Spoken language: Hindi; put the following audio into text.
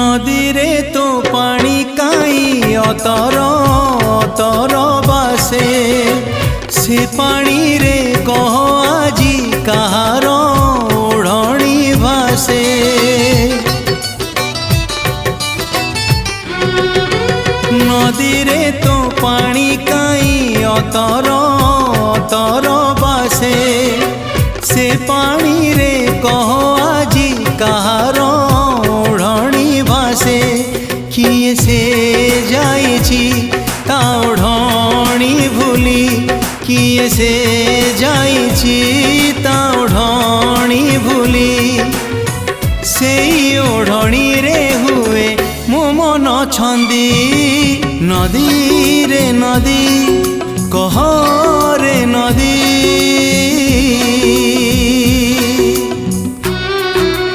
नदी रे तो पानी काई अतर अतर बासे से पानी रे कह आजी कहार ओढ़णी भासे नदी रे तो पानी काई अतर अतर बासे से पानी रे कह आजी कहार ओढ़णी भासे किए से जाइछि ता ओढ़णी भूली किए से जाइछि ता ओढ़णी भूली से ओढ़णी रे हुए मो मन छंदी नदी रे नदी कह रे नदी